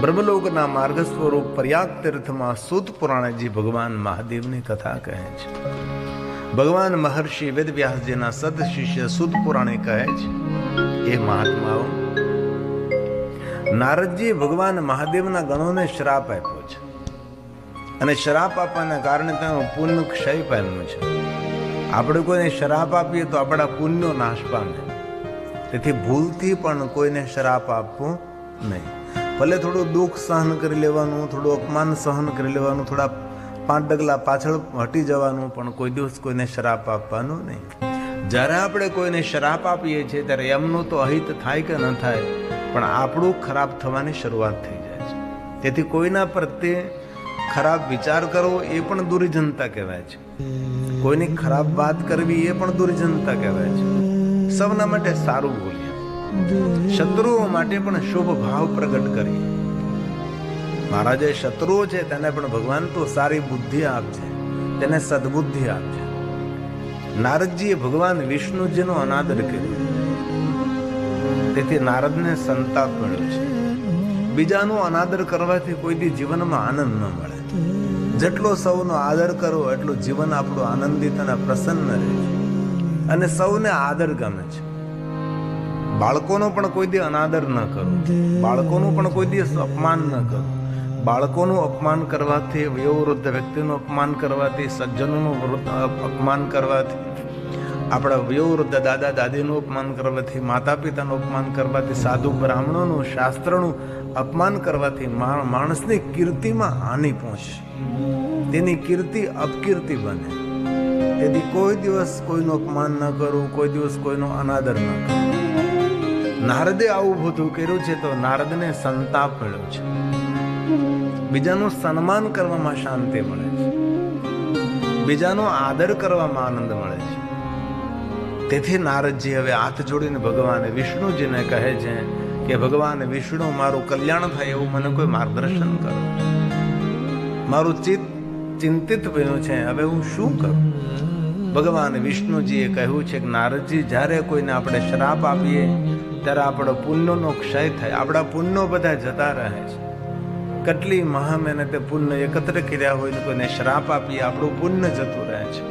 બ્રહ્મલોકના માર્ગ સ્વરૂપ પ્રયાગ તીર્થમાં સૂત પુરાણજી ભગવાન મહાદેવની કથા કહે છે. ભગવાન મહર્ષિ વેદવ્યાસજીના સત શિષ્ય સૂત પુરાણે કહે છે, એ મહાત્માઓ, નારદજી ભગવાન મહાદેવના ગણોને શ્રાપ આપ્યો છે અને શ્રાપ આપવાના કારણે તેનું પુણ્ય ક્ષય પામ્યું છે. આપણે કોઈને શ્રાપ આપીએ તો આપણા પુણ્યો નાશ પામે. તેથી ભૂલથી પણ કોઈને શ્રાપ આપવો નહીં. ભલે થોડું દુઃખ સહન કરી લેવાનું, થોડું અપમાન સહન કરી લેવાનું, થોડા 5 ડગલા પાછળ હટી જવાનું, પણ કોઈ દિવસ કોઈને શ્રાપ આપવાનો નહીં. જ્યારે આપણે કોઈને શ્રાપ આપીએ છીએ ત્યારે એમનું તો અહિત થાય કે ન થાય, પણ આપણું ખરાબ થવાની શરૂઆત થઈ જાય છે. તેથી કોઈના પ્રત્યે ખરાબ વિચાર કરવો એ પણ દુર્જનતા કહેવાય છે. કોઈની ખરાબ વાત કરવી એ પણ દુર્જનતા કહેવાય છે. સૌના માટે સારું બોલીએ, શત્રુઓ માટે પણ શુભ ભાવ પ્રગટ કરીએ. મારા જે શત્રુઓ છે તેને પણ ભગવાન તો સારી બુદ્ધિ આપજે, તેને સદબુદ્ધિ આપજે. નારદજીએ ભગવાન વિષ્ણુજીનો અનાદર કર્યો, તેથી નારદને સંતાપ મળ્યો છે. બીજાનો અનાદર કરવાથી કોઈ દી જીવનમાં આનંદ ન મળે. જેટલો સૌનો આદર કરો એટલું જીવન આપણું આનંદિત અને પ્રસન્ન રહે છે અને સૌને આદર ગમે છે. બાળકોનો પણ કોઈ દી અનાદર ન કરો, બાળકોનું પણ કોઈ દિવસ અપમાન ન કરો. બાળકોનું અપમાન કરવાથી, વયોવૃદ્ધ વ્યક્તિનું અપમાન કરવાથી, સજ્જનોનું અપમાન કરવાથી, આપણા વયોવૃદ્ધ દાદા દાદીનું અપમાન કરવાથી, માતા પિતાનું અપમાન કરવાથી, સાધુ બ્રાહ્મણોનું, શાસ્ત્રનું અપમાન કરવાથી માણસની કીર્તિમાં હાનિ પહોંચે, તેની કીર્તિ અપકીર્તિ બને. તેથી કોઈ દિવસ કોઈનું અપમાન ન કરવું, કોઈ દિવસ કોઈનો અનાદર ન કરવો. નારદે આવું બધું કર્યું છે તો નારદને સંતાપ મળ્યો છે. બીજાનું સન્માન કરવામાં શાંતિ મળે છે, બીજાનો આદર કરવામાં આનંદ મળે છે. તેથી નારદજી હવે હાથ જોડીને ભગવાન વિષ્ણુજીને કહે છે કે ભગવાન વિષ્ણુ, મારું કલ્યાણ થાય એવું મને કોઈ માર્ગદર્શન કરો. મારું ચિત્ત ચિંતિત બન્યું છે, હવે હું શું કરું? ભગવાન વિષ્ણુજીએ કહ્યું છે કે નારદજી, જ્યારે કોઈને આપણે શ્રાપ આપીએ ત્યારે આપણો પુણ્યનો ક્ષય થાય. આપણા પુણ્યો બધા જતા રહે છે. કેટલી મહા મહેનતે પુણ્ય એકત્ર કર્યા હોય ને કોઈને શ્રાપ આપીએ, આપણું પુણ્ય જતું રહે છે.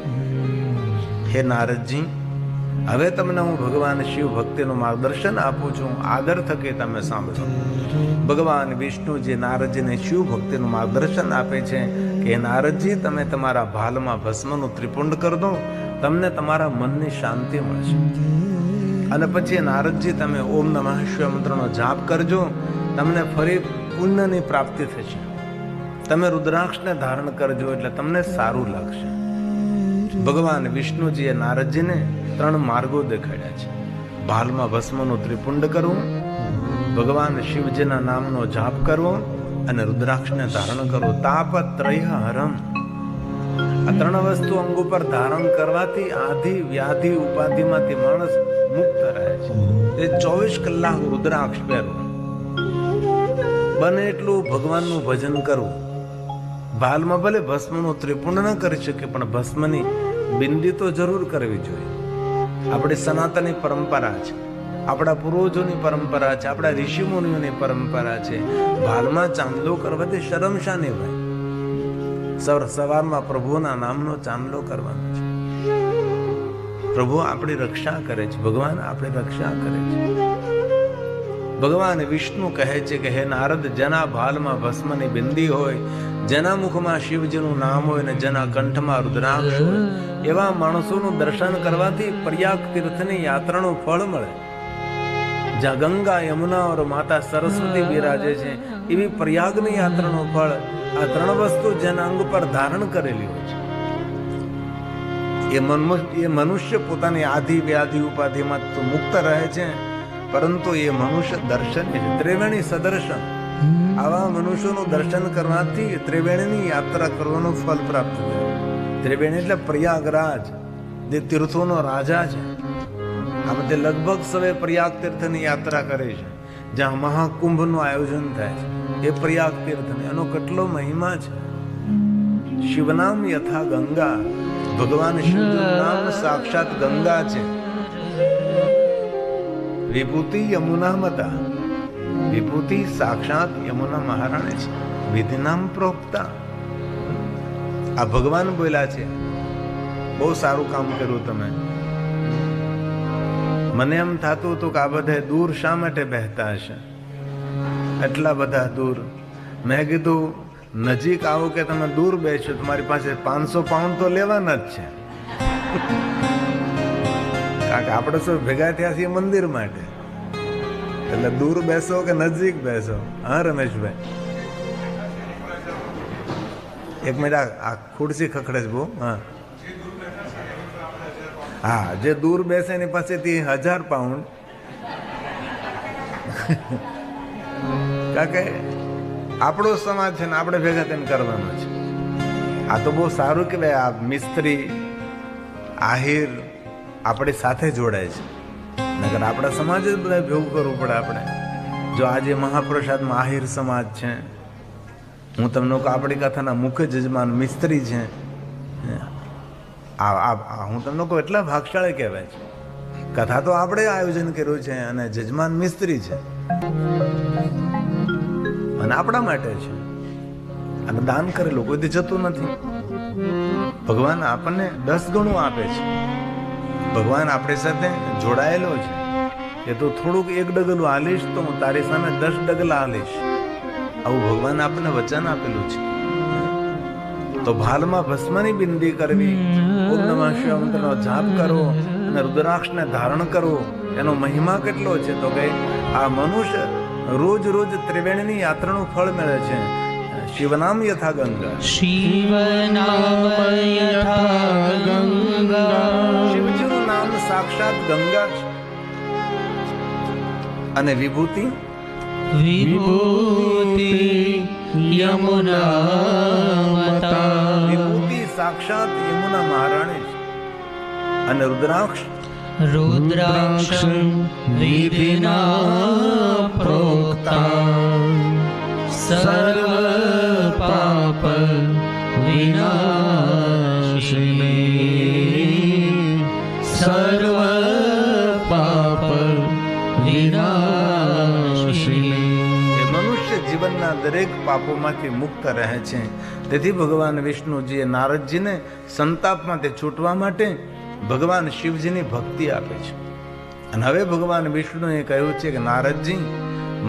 હે નારદજી, હવે તમને હું ભગવાન શિવ ભક્તિનું માર્ગદર્શન આપું છું, આદર થકી તમે સાંભળો. ભગવાન વિષ્ણુજી નારદજીને શિવ ભક્તિનું માર્ગદર્શન આપે છે કે નારદજી, તમે તમારા ભાલમાં ભસ્મનું ત્રિપુંડ કરી દો, તમને તમારા મનની શાંતિ મળશે. અને પછી નારદજી, તમે ઓમ નમઃ શિવાય મંત્રનો જાપ કરજો, તમને ફરી પુણ્યની પ્રાપ્તિ થશે. તમે રુદ્રાક્ષને ધારણ કરજો એટલે તમને સારું લાગશે. ભગવાન વિષ્ણુજીએ નારદજીને 3 માર્ગો દેખાડ્યા છે. ભાલમાં ભસ્મનું ત્રિપુંડ કરવું, ભગવાન શિવજીના નામનો જાપ કરવો અને રુદ્રાક્ષને ધારણ કરવો. તાપત્રય હરમ, આ 3 વસ્તુ અંગ ઉપર ધારણ કરવાથી આધિ વ્યાધિ ઉપાધિમાંથી માણસ મુક્ત રહે છે. એ 24 કલાક રુદ્રાક્ષ પહેરવું, બને એટલું ભગવાનનું ભજન કરવું. ભાલમાં ભલે ભસ્મનું ત્રિપુંડ ન કરી શકે, પણ ભસ્મની બિંદી તો જરૂર કરવી જોઈએ. આપણી સનાતની પરંપરા છે, આપણા પૂર્વજોની પરંપરા છે, આપણા ઋષિ મુનિઓની પરંપરા છે. ભાલમાં ચાંદલો કરવાથી શરમ શાની હોય? સવારમાં પ્રભુના નામનો ચાંદલો કરવાનો છે. પ્રભુ આપણી રક્ષા કરે છે, ભગવાન આપણી રક્ષા કરે છે. ભગવાન વિષ્ણુ કહે છે કે હે નારદ, જેના ભાલમાં ભસ્મની બિંદી હોય, જેના મુખમાં શિવજીનું નામ હોય ને જેના કંઠમાં રુદ્રાક્ષ હોય, એવા માણસોનું દર્શન કરવાથી પ્રયાગ તીર્થની યાત્રાનું ફળ મળે. જ્યાં ગંગા, યમુના और માતા સરસ્વતી બિરાજે છે, એવી પ્રયાગની યાત્રાનું ફળ આ 3 વસ્તુ જેના અંગ પર ધારણ કરેલી હોય છે. એ મનુષ્ય પોતાની આધિ વ્યાધિ ઉપાધિમાં તો મુક્ત રહે છે, પરંતુ એ મનુષ્ય દર્શન છે, ત્રિવેણી સદર્શન. આવા મનુષ્યોનું દર્શન કરવાથી ત્રિવેણીની યાત્રા કરવાનું ફળ પ્રાપ્ત થાય. ત્રિવેણી એટલે પ્રયાગરાજ, જે તીર્થોનો રાજા છે. આ બધે લગભગ સવે પ્રયાગ તીર્થની યાત્રા કરે છે. જ્યાં મહાકુંભનું આયોજન થાય છે, એ પ્રયાગ તીર્થની એનો કેટલો મહિમા છે. શિવનામ યથા ગંગા, ભગવાન શિવનું નામ સાક્ષાત ગંગા છે. વિભૂતિ યમુના મતા, વિભૂતિ સાક્ષાત યમુના મહારાણી છે. વિધિનામ પ્રોક્તા, આ ભગવાન બોલ્યા છે. બહુ સારું કામ કર્યું તમે. મને એમ થતું હતું કે આ બધા દૂર શા માટે બહેતા હશે, એટલા બધા દૂર. મેં કીધું નજીક આવો કે તમે દૂર બેસો, તમારી પાસે 500 પાઉન્ડ તો લેવાના જ છે. કારણ કે આપણે શું ભેગા થયા છીએ મંદિર માટે, એટલે દૂર બેસો કે નજીક બેસો. હા રમેશભાઈ, એક મિનિટ, આ ખુરશી ખખડે છે બહુ. હા હા, જે દૂર બેસે એની પાસેથી 1000 પાઉન્ડ. કારણ કે આપણો સમાજ છે ને આપણે ભેગા થઈને કરવાનો છે. આ તો બહુ સારું કહેવાય. આ મિસ્ત્રી આહિર આપણી સાથે જોડાય છે, નકર આપણા સમાજ જ બધા ભેગું કરવું પડે આપણે. જો આજે મહાપ્રસાદમાં આહિર સમાજ છે, હું તમને કહું આપણી કથાના મુખ્ય જજમાન મિસ્ત્રી છે. હું તમને કહું એટલા ભાગશાળી કહેવાય છે. કથા તો આપણે આયોજન કર્યું છે અને જજમાન મિસ્ત્રી છે અને આપણા માટે છે. અને દાન કરેલું કોઈ જતું નથી. ભગવાન આપણને 10 ગણું આપે છે. ભગવાન આપણી સાથે જોડાયેલો છે. એ તો થોડુંક 1 ડગલું હાલીશ તો હું તારી સામે 10 ડગલા હાલીશ. આવું ભગવાન આપણને વચન આપેલું છે. તો ભાલમાં ભસ્મની બિંદી કરવી, ઓમ નમઃ શિવાય મંત્રનો જાપ કરવો અને રુદ્રાક્ષને ધારણ કરવો, એનો મહિમા કેટલો છે. તો કે આ મનુષ્ય રોજ રોજ ત્રિવેણીની યાત્રાનું ફળ મળે છે. શિવનામ યથા ગંગા, શિવનામ યથા ગંગા. શિવજીનું નામ સાક્ષાત ગંગા છે. અને વિભૂતિ વિભૂતિ યમુના. વિભૂતિ સાક્ષાત યમુના મહારાણી છે. અને રુદ્રાક્ષ રુદ્રાક્ષ વિધિના પ્રોક્તા. સર્વ પાપ વિનાશિની. સર્વ પાપ વિનાશિની. એ મનુષ્ય જીવનના દરેક પાપોમાંથી મુક્ત રહે છે. તેથી ભગવાન વિષ્ણુજીએ નારદજીને સંતાપમાંથી છૂટવા માટે ભગવાન શિવજીની ભક્તિ આપે છે. અને હવે ભગવાન વિષ્ણુએ કહ્યું છે કે નારદજી,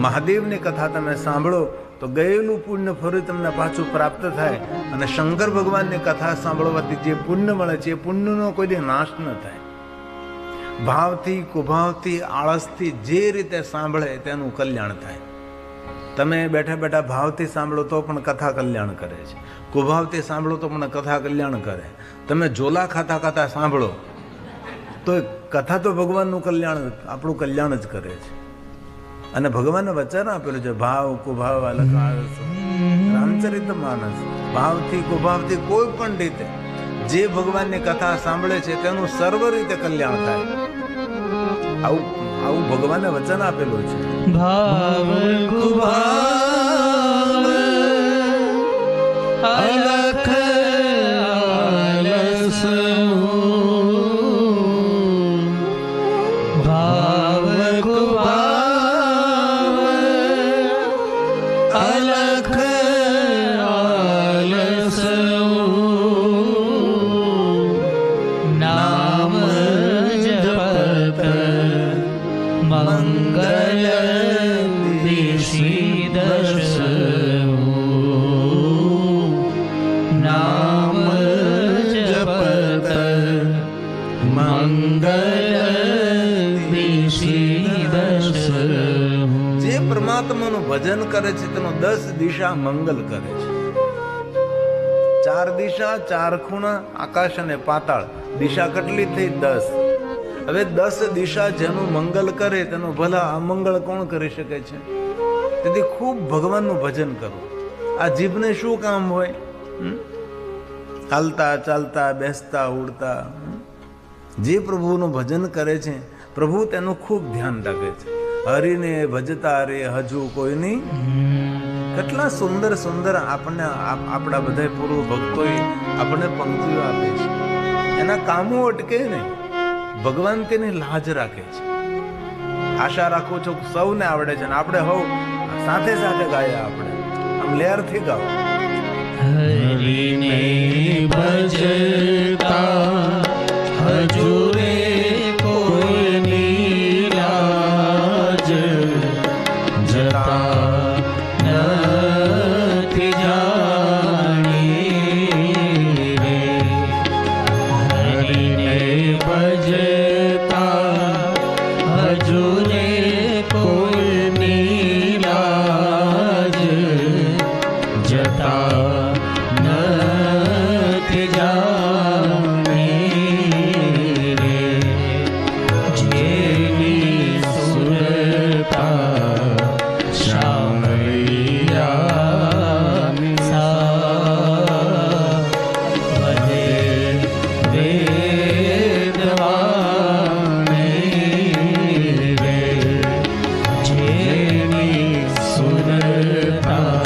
મહાદેવની કથા તમે સાંભળો તો ગયેલું પુણ્ય ફરી તમને પાછું પ્રાપ્ત થાય. અને શંકર ભગવાનની કથા સાંભળવાથી જે પુણ્ય મળે છે એ પુણ્યનો કોઈ દી નાશ ન થાય. ભાવથી, કુભાવથી, આળસથી જે રીતે સાંભળે તેનું કલ્યાણ થાય. તમે બેઠા બેઠા ભાવથી સાંભળો તો પણ કથા કલ્યાણ કરે છે. કુભાવથી સાંભળો તો પણ કથા કલ્યાણ કરે. તમે ઝોલા ખાતા ખાતા સાંભળો તો કથા તો ભગવાનનું કલ્યાણ, આપણું કલ્યાણ જ કરે છે. અને ભગવાનને વચન આપેલું છે, ભાવ કુભાવ અલગ રામચરિત માનસ. ભાવથી કુભાવથી કોઈ પણ રીતે જે ભગવાનની કથા સાંભળે છે તેનું સર્વ રીતે કલ્યાણ થાય. આવું ભગવાને વચન આપેલું છે. ભાવ કુભાવ અલખ આલસ. ભાવ કુભાવ અલખ આલસ. નામ જપત મંગલ દિશી દશ. નામ જપત મંગલ દિશી દશ. જે પરમાત્માનું ભજન કરે છે તેનો 10 દિશા મંગલ કરે છે. 4 દિશા, 4 ખૂણા, આકાશ અને પાતાળ. દિશા કેટલી થઈ? 10. હવે 10 દિશા જેનું મંગલ કરે તેનું ભલા અમંગળ કોણ કરી શકે છે? તેથી ખૂબ ભગવાનનું ભજન કરો. આ જીભને શું કામ હોય? હાલતા ચાલતા બેસતા ઉડતા જે પ્રભુનું ભજન કરે છે પ્રભુ તેનું ખૂબ ધ્યાન રાખે છે. હરિને ભજતા રે હજુ કોઈની. કેટલા સુંદર સુંદર આપણને આપણા બધા પૂર્વ ભક્તોએ આપણને પંક્તિઓ આપે છે. એના કામો અટકે નહીં. ભગવાન તેની લાજ રાખે છે. આશા રાખું છું સૌને આવડે છે. અને આપણે હવ સાથે સાથે ગાયા આપણે, આમ લેરથી ગાઓ. હરિને ભજતા હજુરે કોઈની લાજ જતા નથી જાણી રે. હરિને ભજતા હજુરે કોઈની લાજ જતા નથી જાણી રે. જેની સુરતા શામળિયા સા વધે વેદવાણી રે. જેની સુરતા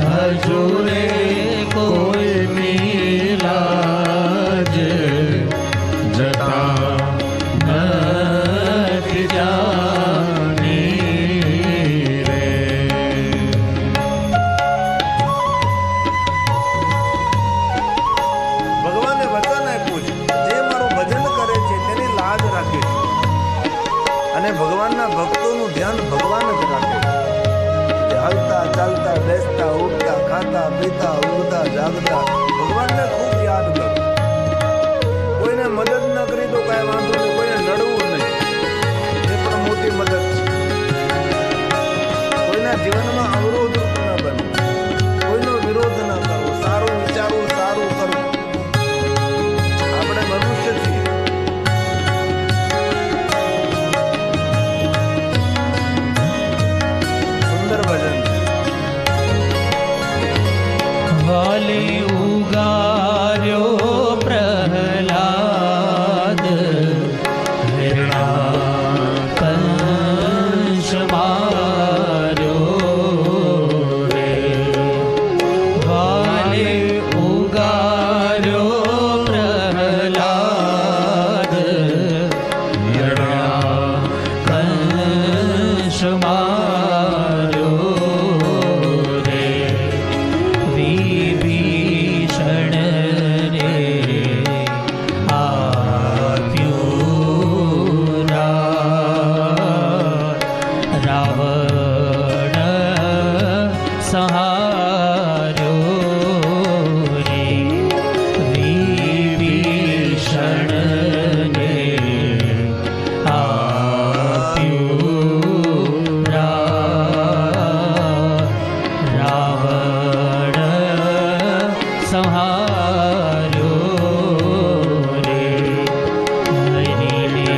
હજુરે કોઈ મિલાજ જતા નથી જાણી રે. ભગવાને વચન આપ્યું છે, જે મારું ભજન કરે છે તેની લાજ રાખે છે, અને ભગવાનના ભક્તોનું ધ્યાન ભગવાન જ રાખે છે. તે હાલતા ચાલતા બેસતા ઉઠતા ખાતા પીતા ઊંઘતા જાગતા ભગવાનને ખૂબ યાદ કરો. કોઈને મદદ ન કરી તો કાંઈ વાંધો નહીં, કોઈને નડવું નહીં, એ પણ મોટી મદદ છે. કોઈના જીવનમાં અવરોધ ન બનો, કોઈનો વિરોધ ન કરવો, સારું વિચારવું, સારું કરવું. આપણે મનુષ્ય છીએ. સુંદર ભજન છે. વાલી ઉગાર્યો પ્રહલાદ હિરણાકંશ માર્યો રે. વાલી ઉગાર્યો પ્રહલાદ હિરણાકંશ માર્યો રે. વિભીષણ રે આપ્યું રાવણ સંહાર્યો રે. વિભીષણ રે આપ્યું રાવણ સંહાર્યો રે. હરિને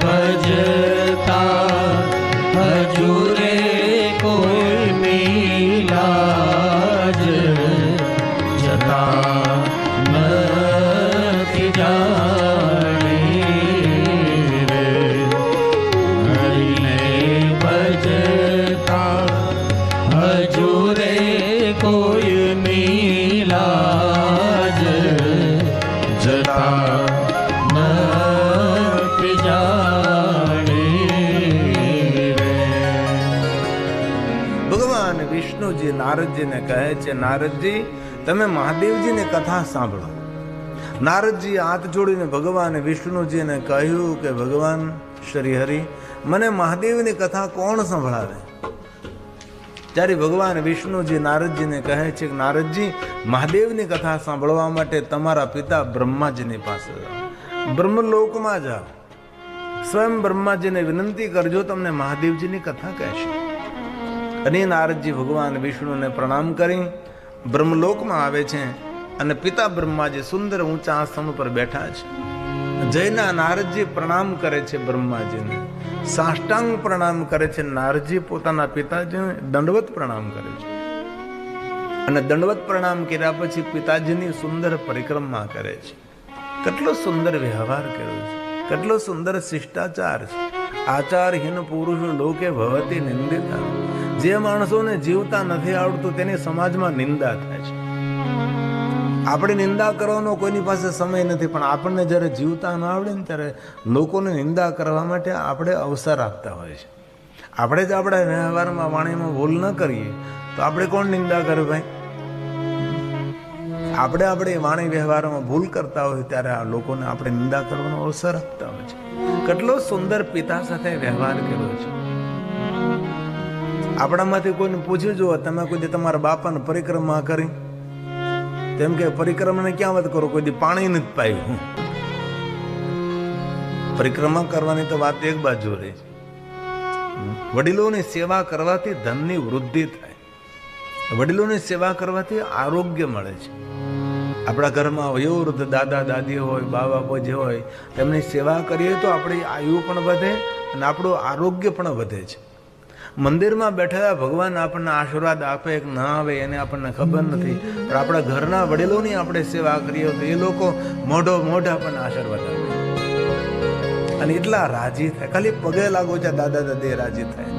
ભજતા હજુરે કોઈ મિલાજ જતા નથી જાણી રે. હરિને ભજતા હજુરે કોઈ મિલાજ જતા નથી જાણી રે. ભગવાન વિષ્ણુજી નારદજીને કહે છે, નારદજી તમે મહાદેવજીની કથા સાંભળો. નારદજી હાથ જોડીને ભગવાન વિષ્ણુજીને કહ્યું કે ભગવાન શ્રી હરિ, મને મહાદેવની કથા કોણ સંભળાવે? ત્યારે ભગવાન વિષ્ણુજી નારદજીને કહે છે કે નારદજી, મહાદેવની કથા સાંભળવા માટે તમારા પિતા બ્રહ્માજીની પાસે જાઓ, બ્રહ્મલોકમાં જાઓ, સ્વયં બ્રહ્માજીને વિનંતી કરજો, તમને મહાદેવજીની કથા કહેશે. અને નારદજી ભગવાન વિષ્ણુને પ્રણામ કરી બ્રહ્મલોકમાં આવે છે, અને પિતા બ્રહ્માજી સુંદર ઊંચા આસન પર બેઠા છે. જયના નારદજી પ્રણામ કરે છે બ્રહ્માજીને, સાષ્ટાંગ પ્રણામ કરે છે. નારદજી પોતાના પિતાજીને દંડવત પ્રણામ કરે છે, અને દંડવત પ્રણામ કર્યા પછી પિતાજીની સુંદર પરિક્રમા કરે છે. કેટલો સુંદર વ્યવહાર કર્યો છે, કેટલો સુંદર શિષ્ટાચાર છે. આચારહીન પુરુષ લોકે ભવતી નિંદિતા. જે માણસોને જીવતા નથી આવડતું તેની સમાજમાં નિંદા થાય છે. આપણે નિંદા કરવાનો કોઈની પાસે સમય નથી, પણ આપણને જ્યારે જીવતા ન આવડે ને ત્યારે લોકોને નિંદા કરવા માટે આપણે અવસર આપતા હોય છે. આપણે જ આપણા વ્યવહારમાં વાણીમાં ભૂલ ન કરીએ તો આપણે કોણ નિંદા કરે ભાઈ? આપણે વાણી વ્યવહારમાં ભૂલ કરતા હોય ત્યારે આ લોકોને આપણે નિંદા કરવાનો અવસર આપતા હોય છે. કેટલો સુંદર પિતા સાથે વ્યવહાર કર્યો છે. આપણામાંથી કોઈને પૂછ્યું જુઓ, તમે કોઈ દી તમારા બાપાને પરિક્રમા કરી? તેમ કે પરિક્રમાને ક્યાં વાત કરો, કોઈ દી પાણી નથી પાયું. પરિક્રમા કરવાની તો વાત એક બાજુ રહી છે. વડીલોની સેવા કરવાથી ધનની વૃદ્ધિ થાય. વડીલોની સેવા કરવાથી આરોગ્ય મળે છે. આપણા ઘરમાં વયોવૃદ્ધ દાદા દાદી હોય, બા બાપા જે હોય, તેમની સેવા કરીએ તો આપણી આયુ પણ વધે અને આપણું આરોગ્ય પણ વધે છે. મંદિરમાં બેઠેલા ભગવાન આપણને આશીર્વાદ આપે કે ના આવે એને આપણને ખબર નથી, પણ આપણા ઘરના વડીલોની આપણે સેવા કરીએ તો એ લોકો મોઢો આપણને આશીર્વાદ આપે અને એટલા રાજી થાય. ખાલી પગે લાગો છે દાદા દાદી રાજી થાય.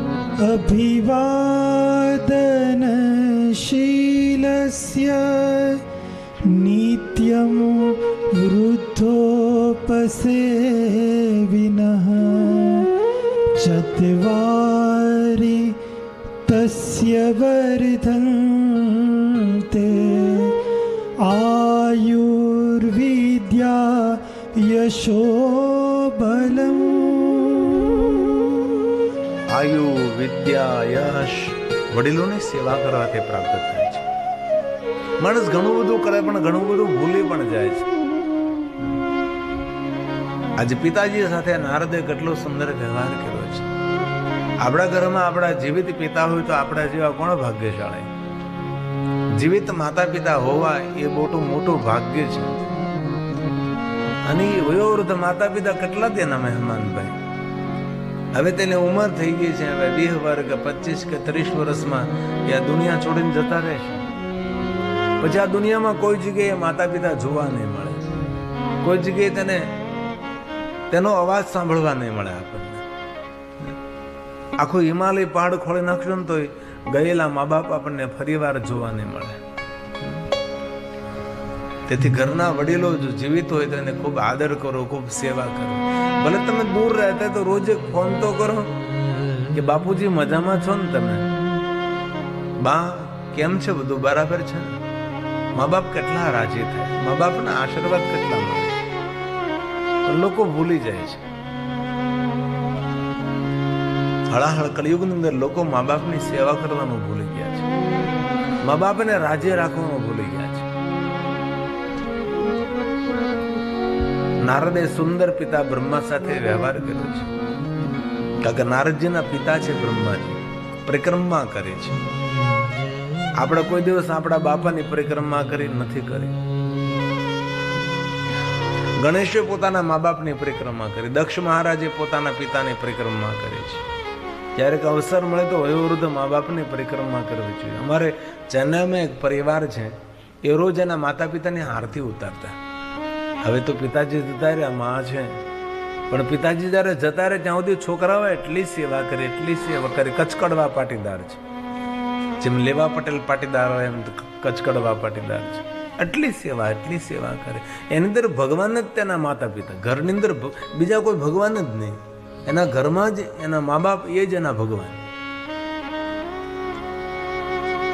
અભિવાદન શીલસ્ય નિત્યમ વૃદ્ધોપસેવિનઃ ચત્વારી તસ્ય વર્ધન્તે આયુર્વિદ્યા યશો બલમ. આયુ, વિદ્યા, યશ વડીલોની સેવા કરવાથી પ્રાપ્ત થાય છે. માણસ ઘણું બધું કરે પણ ઘણું બધું ભૂલી પણ જાય છે. આજે પિતાજી સાથે નારદે કેટલો સુંદર વ્યવહાર કર્યો છે. આપણા ઘરમાં આપણા જીવિત પિતા હોય તો આપણા જેવા કોણ ભાગ્યશાળી? જીવિત માતા પિતા હોવા એ મોટું ભાગ્ય છે. અને વયોવૃદ્ધ માતા પિતા કેટલા તેના મહેમાન ભાઈ. હવે તેની ઉંમર થઈ ગઈ છે, હવે 20 વર્ષ કે 25 કે 30 વર્ષમાં એ આ દુનિયા છોડીને જતા રહેશે. પછી આ દુનિયામાં કોઈ જગ્યાએ માતા પિતા જોવા નહીં મળે, કોઈ જગ્યાએ તેનો અવાજ સાંભળવા નહીં મળે આપણને. આખું હિમાલય પહાડ ખોલી નાખશો ને તો ગયેલા મા બાપ આપણને ફરીવાર જોવા નહીં મળે. તેથી ઘરના વડીલો જો જીવિત હોય તો એને ખૂબ આદર કરો, ખૂબ સેવા કરો. ભલે તમે દૂર રહેતા તો રોજ એક ફોન તો કરો કે બાપુજી મજામાં છો ને તમે? બા કેમ છે, બધું બરાબર છે? મા બાપ કેટલા રાજી થાય, મા બાપના આશીર્વાદ કેટલા મળે. લોકો ભૂલી જાય છે. હળાહળ કળિયુગની અંદર લોકો મા બાપની સેવા કરવાનું ભૂલી ગયા છે, મા બાપને રાજ્ય રાખવાનું ભૂલી ગયા છે. નારદે સુંદર પિતા બ્રહ્મા સાથે વ્યવહાર કર્યો છે, કારણ કે નારદજીના પિતા છે બ્રહ્માજી, પરિક્રમા કરે છે. આપણે કોઈ દિવસ આપણા બાપાની પરિક્રમા કરી નથી કરી. ગણેશે પોતાના મા બાપની પરિક્રમા કરી, દક્ષ મહારાજે પોતાના પિતાની પરિક્રમા કરી છે. ક્યારેક અવસર મળે તો વયોવૃદ્ધ મા બાપની પરિક્રમા કરવી જોઈએ. અમારે ચેન્નાઈમાં એક પરિવાર છે, એ રોજ એના માતા પિતાની આરતી ઉતારતા. હવે તો પિતાજી જતા રહ્યા, મા છે, પણ પિતાજી જયારે જતા રહે ત્યાં સુધી છોકરાઓ એટલી સેવા કરે, કચકડવા પાટીદાર છે. જેમ લેવા પટેલ પાટીદાર હોય એમ કચકડવા પાટીદાર છે. એટલી સેવા કરે. એની અંદર ભગવાન જ તેના માતા પિતા, ઘરની અંદર બીજા કોઈ ભગવાન જ નહીં. એના ઘરમાં જ એના મા બાપ એ જ એના ભગવાન.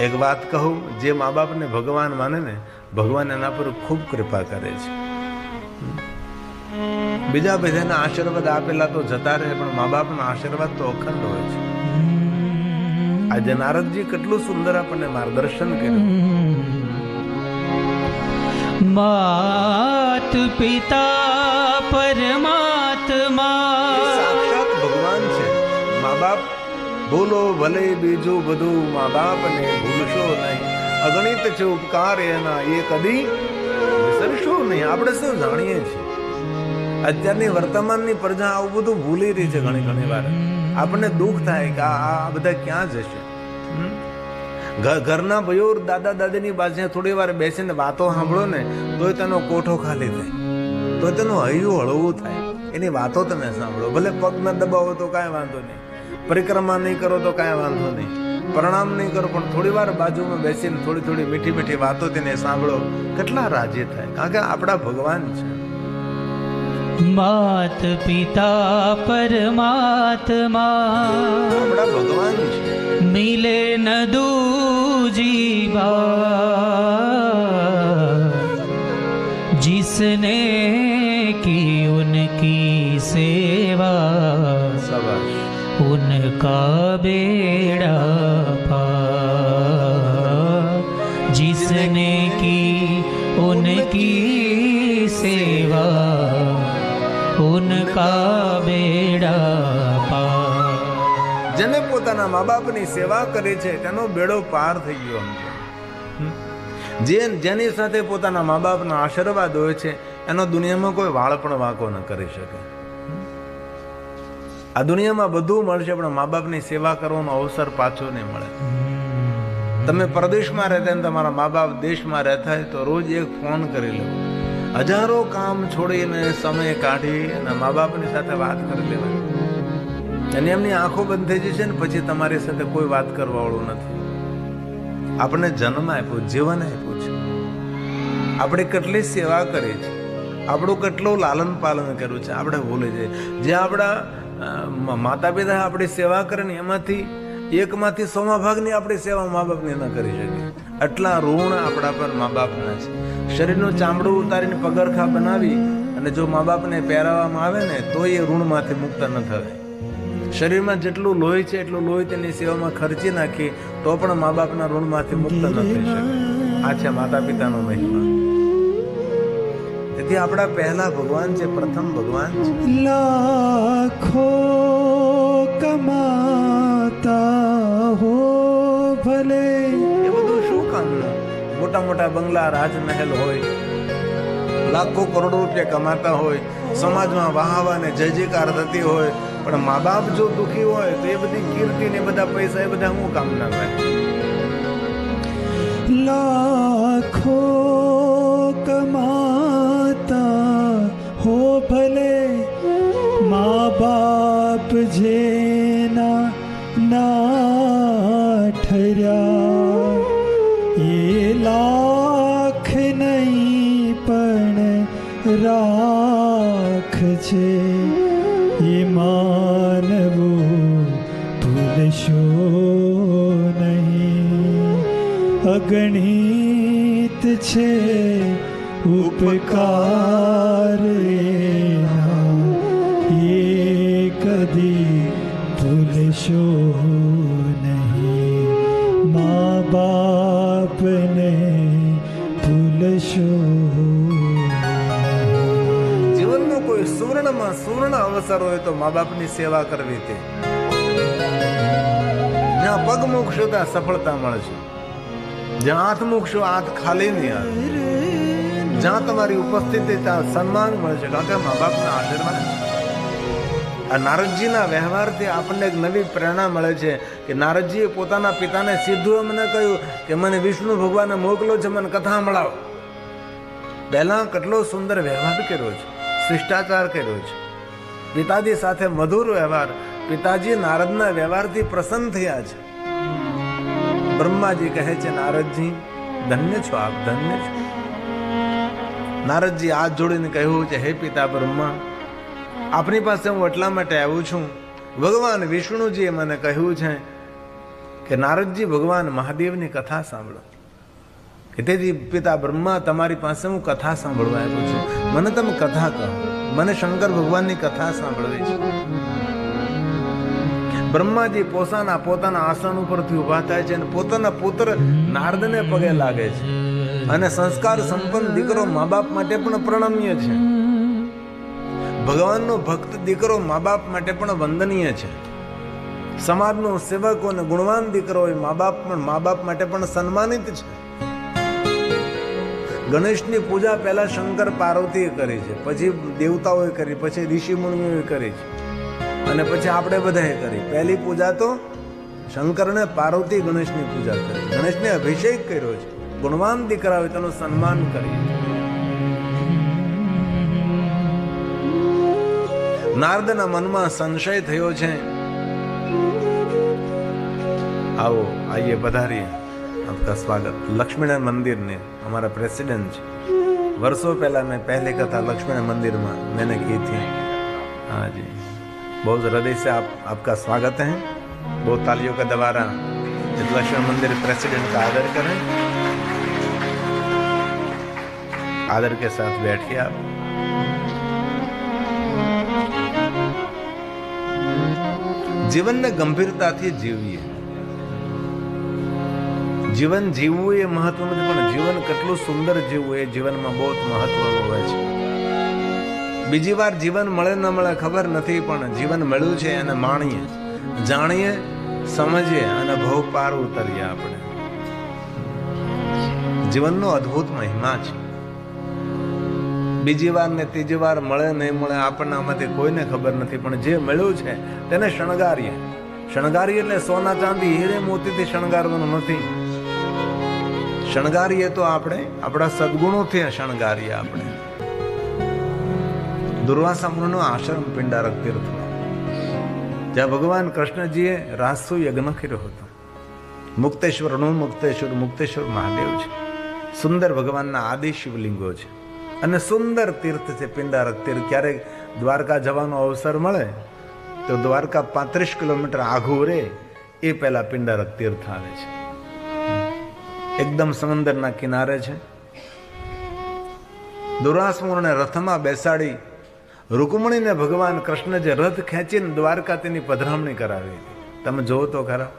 એક વાત કહું, જે મા બાપને ભગવાન માને ને, ભગવાન એના પર ખૂબ કૃપા કરે છે. બીજા બધાના આશીર્વાદ આપેલા તો જતા રહે, પણ મા બાપના આશીર્વાદ તો અખંડ હોય છે. આજે નારદજી કેટલું સુંદર આપણને માર્ગદર્શન કર્યું. માત પિતા પરમાત્મા સાક્ષાત ભગવાન છે. મા બાપ ભૂલો ભલે બીજું બધું, મા બાપને ભૂલશો નહીં. અગણિત છે ઉપકાર એના, એ કદી વિસરશો નહીં. આપણે શું જાણીએ છીએ, અત્યારની વર્તમાનની પ્રજા આવું બધું ભૂલી રહી છે. ઘણી વાર આપણને દુઃખ થાય કે આ બધા ક્યાં જશે. ઘરના ભાઈઓ દાદા દાદીની પાસે થોડી વાર બેસીને વાતો સાંભળો ને તોય તેનો કોઠો ખાલી થાય, તો તેનું હૈયું હળવું થાય. એની વાતો તમે સાંભળો. ભલે પગ ન દબાવો તો કાંઈ વાંધો નહીં, પરિક્રમા નહીં કરો તો કાંઈ વાંધો નહીં, પ્રણામ નહીં કરો, પણ થોડી વાર બાજુમાં બેસીને થોડી થોડી મીઠી મીઠી વાતો તેને સાંભળો. કેટલા રાજી થાય, કારણ કે આપણા ભગવાન છે. માત પિતા પરમાત્મા આપણા ભગવાન છે. મિલે ન દૂજી बात जिसने की उनकी सेवा શાબાશ. उनका बेड़ा पार जिसने की उनकी सेवा उनका बेड़ा पार. જેને પોતાના મા બાપની સેવા કરી છે તેનો બેડો પાર થઈ ગયો. જેની સાથે પોતાના મા બાપના આશીર્વાદ હોય છે એનો દુનિયામાં કોઈ વાળ પણ વાંકો ન કરી શકે. આ દુનિયામાં બધું મળશે પણ મા બાપની સેવા કરવાનો અવસર પાછો નહીં મળે. તમે પ્રદેશમાં રહેતા ને તમારા મા બાપ દેશમાં રહેતા હોય તો રોજ એક ફોન કરી લેવો, હજારો કામ છોડીને સમય કાઢી અને મા બાપની સાથે વાત કરી લેવાની. અને એમની આંખો બંધ થઈ જશે ને પછી તમારી સાથે કોઈ વાત કરવા વાળું નથી. આપણને જન્મ આપ્યો, જીવન આપ્યું છે, આપણે કેટલી સેવા કરી છે, આપણું કેટલું લાલન પાલન કર્યું છે, આપણે ભૂલી જઈએ. જે આપણા માતા પિતા આપણી સેવા કરે ને એમાંથી 1/100 ભાગની આપણી સેવા મા બાપની ન કરી શકે. આટલા ઋણ આપણા પર મા બાપના છે. શરીરનું ચામડું ઉતારીને પગરખા બનાવી અને જો મા બાપને પહેરાવવામાં આવે ને તો એ ઋણમાંથી મુક્ત ન થાય. શરીરમાં જેટલું લોહી છે એટલું લોહી તેની સેવામાં ખર્ચી નાખી તો પણ મા બાપના ઋણમાંથી મુક્ત ન થઈ શકે. આ છે માતા પિતાનો મહિમા. તેથી આપણા પહેલા ભગવાન છે, પ્રથમ ભગવાન છે. लाखों कमाता हो भले એ બધું શું કામનું? મોટા મોટા બંગલા, રાજમહેલ હોય, લાખો કરોડો રૂપિયા કમાતા હોય, સમાજમાં વાહવા ને જય જયકાર થતી હોય, પણ મા બાપ જો દુખી હોય તો એ બધી કીર્તિ ને બધા પૈસા એ બધા શું કામના હોય? लाखों कमाता हो भले माँ बाप जेना ना ठर्या ये लाख नहीं પણ રાખ છે એ માનવું ભૂલશો નહીં. અગણિત છે ઉપકાર એના એ કદી ભૂલશો નહીં. મા બાપને ભૂલશો. જીવનનો કોઈ સુવર્ણમાં સુવર્ણ અવસર હોય તો મા બાપની સેવા કરવી. તે જ્યાં પગ મૂકશો ત્યાં સફળતા મળશે, જ્યાં હાથ મૂકશો હાથ ખાલી નહીં આવે, જ્યાં તમારી ઉપસ્થિતિ ત્યાં સન્માન મળશે, કારણ કે મા બાપના આશીર્વાદ છે. આ નારદજીના વ્યવહારથી આપણને એક નવી પ્રેરણા મળે છે કે નારદજીએ પોતાના પિતાને સીધું એમને કહ્યું કે મને વિષ્ણુ ભગવાને મોકલો છે, મને કથા સંભળાવો. પહેલા કેટલો સુંદર વ્યવહાર કર્યો છે, શિષ્ટાચાર કર્યો છે, પિતાજી સાથે મધુર વ્યવહાર. પિતાજી નારદના વ્યવહારથી પ્રસન્ન થયા છે. બ્રહ્માજી કહે છે નારદજી ધન્ય છો, આપ ધન્ય છો. નારદજી હાથ જોડીને કહ્યું છે હે પિતા બ્રહ્મા, આપની પાસે હું એટલા માટે આવ્યો છું, ભગવાન વિષ્ણુજીએ મને કહ્યું છે કે નારદજી ભગવાન મહાદેવની કથા સાંભળો. તેથી પિતા બ્રહ્મા તમારી પાસે હું કથા સાંભળવા આવ્યો છું, મને તમે કથા કહો. મને શંકર ભગવાનની કથા સાંભળવી છે. બ્રહ્માજી પોતાના આસન ઉપરથી ઉભા થાય છે અને પોતાના પુત્ર નારદને પગે લાગે છે. અને સંસ્કાર સંપન્ન દીકરો મા બાપ માટે પણ પ્રણમ્ય છે. ભગવાનનો ભક્ત દીકરો મા બાપ માટે પણ વંદનીય છે. સમાજનો સેવકો અને ગુણવાન દીકરો હોય મા બાપ માટે પણ સન્માનિત છે. ગણેશની પૂજા પહેલા શંકર પાર્વતીએ કરી છે, પછી દેવતાઓએ કરી, પછી ઋષિ મુનિઓએ કરી છે અને પછી આપણે બધાએ કરી. પહેલી પૂજા તો શંકરને પાર્વતી ગણેશની પૂજા કરી, ગણેશને અભિષેક કર્યો છે. ગુણવાન દીકરા હોય તેનું સન્માન કરીએ. નારદના મનમાં સંશય થયો છે. आओ आइए पधारिए, आपका स्वागत. लक्ष्मीनारायण मंदिर ने हमारा प्रेसिडेंट है. वर्षों पहला मैं पहले कथा लक्ष्मीनारायण मंदिर में मैंने की थी. हाँ जी, बहुत हृदय से आपका स्वागत है. बहुत तालियों का द्वारा इस लक्ष्मण मंदिर प्रेसिडेंट का आदर करें. आदर के साथ बैठिए आप. जीवन ने गंभीरताથી જીવીએ. જીવન જીવવું એ મહત્વ નથી, પણ જીવન કેટલું સુંદર જીવવું એ જીવનમાં બહુ મહત્વનું હોય છે. બીજી વાર જીવન મળે ન મળે ખબર નથી, પણ જીવન મળ્યું છે એને માણીએ, જાણીએ, સમજીએ અને ભવ પાર ઉતરીએ. આપણે જીવનનો અદ્ભુત મહિમા છે. બીજી વાર ને ત્રીજી વાર મળે નહીં મળે આપણને આમાંથી કોઈને ખબર નથી, પણ જે મળ્યું છે તેને શણગારીએ. શણગારીએ એટલે સોના ચાંદી હીરે મોતીથી શણગારવાનું નથી. શણગારીએ તો આપણે આપણા સદગુણોથી શણગારીએ. આપણે દુર્વાસા મુનિનો આશ્રમ પિંડારક તીર્થનો, જ્યાં ભગવાન કૃષ્ણજીએ રાસુ યજ્ઞ કર્યો હતો. મુક્તેશ્વર મુક્તેશ્વર મહાદેવ છે. સુંદર ભગવાનના આદિ શિવલિંગો છે અને સુંદર તીર્થ છે પિંડારક તીર્થ. ક્યારેક દ્વારકા જવાનો અવસર મળે તો દ્વારકા 35 કિલોમીટર આઘું રે એ પહેલા પિંડારક તીર્થ આવે છે. એકદમ સમંદરના કિનારે છે. દુર્વાસુને રથમાં બેસાડી રૂકમણીને ભગવાન કૃષ્ણ જે રથ ખેંચીને દ્વારકા તેની પધરામણી કરાવી હતી. તમે જોવો તો ખરા,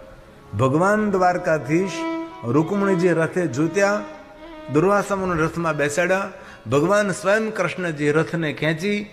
ભગવાન દ્વારકાધીશ રૂકમણીજી રથે જૂત્યા, દુર્વાસા મુનિ રથમાં બેસાડ્યા, ભગવાન સ્વયં કૃષ્ણજી રથને ખેંચી